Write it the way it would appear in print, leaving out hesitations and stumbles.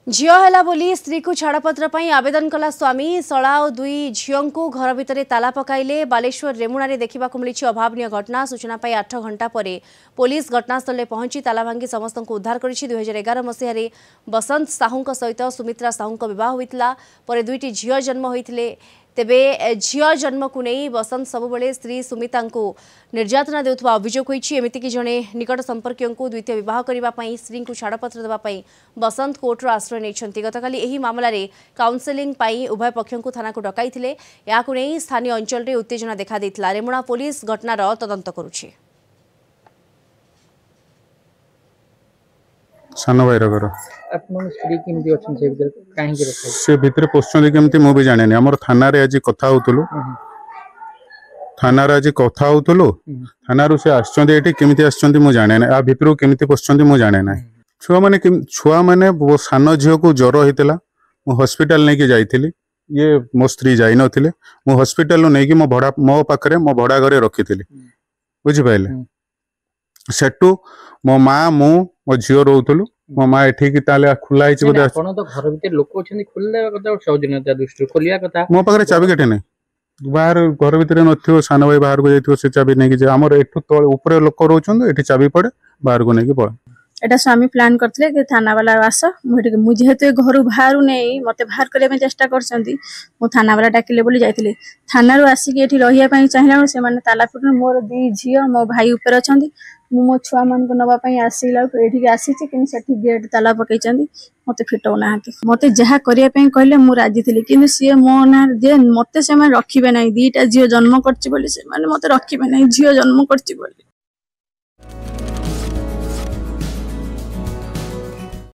झील है बोली स्त्री को छाड़पत्र पर आवेदन कला स्वामी शला और दुई झील को घर भितर ताला पकाइले। बालेश्वर रेमुणा रे देखा मिली अभावन घटना। सूचना पाई 8 घंटा पर पुलिस घटनास्थल में पहुंची ताला भांगी समस्त को उद्धार कर। 2011 मसीह बसंत साहू सहित सुमित्रा साहू बह होता पर दुईटी झील जन्म होते। तेबे झील जन्म को नहीं बसंत सबुबले स्त्री सुमिता को निर्यातना देउथबा अभियोग होईछि। एमितिकी जणे निकट संपर्कियों को द्वितीय विवाह करने स्त्री को छाड़पत्र देवाई बसंत कोर्टर आश्रय नहीं। गतकाली एही मामला रे काउंसेलिंग पाई उभय पक्षों को थाना को डकाइथिले। याकु नहीं स्थानीय अंचल रे उत्तेजना देखा देइथिला। रेमुणा पुलिस घटनार तदंत करुछि। सान भाई घर से भितर पशुंट केमती मुझे जाने आम थाना आज कथा होलु थाना से आमती आसमी जाने ना भितर केमती पशुंट मुझे जाने ना। छुआ मैंने सान झील को ज्वर होता मु हॉस्पिटल नहीं कि जाइली। ये मो स्त्री जाई नथिले मु हॉस्पिटल नहीं कि मो पाखरे मो भड़ा घरे रखी बुझिपारे। सेटू मो माँ मो झील रोलु मो माँ एठिकी खुला तो घर भीतर लोक मो पाखे चाबी काटे ना बाहर घर भीतर न सान भाई बाहर को जाइए से चाबी नहीं कि आमर एठू तले ऊपर लोक रोचन एठी चाबी पड़े बाहर को नहीं पड़े। एटा स्वामी प्लान करथिले कि थाना वाला आस मुझे जेहेतु घर बाहर नहीं मत बाहर करने चेष्टा कर थाना वाला डाकिले बोली जाइए। थाना आसिक ये रही चाहिए से ताला फिट मोर दी झी मो भाई उपर अच्छा मो छुआ मान नापी आसला ये आसी गेट ताला पकई मत फिटाऊना मत जहाँ करने कहले मुझे राजी थी कि सी मो ना जे मत से रखे ना 2टा झील जन्म कर मत रखे ना झील जन्म कर।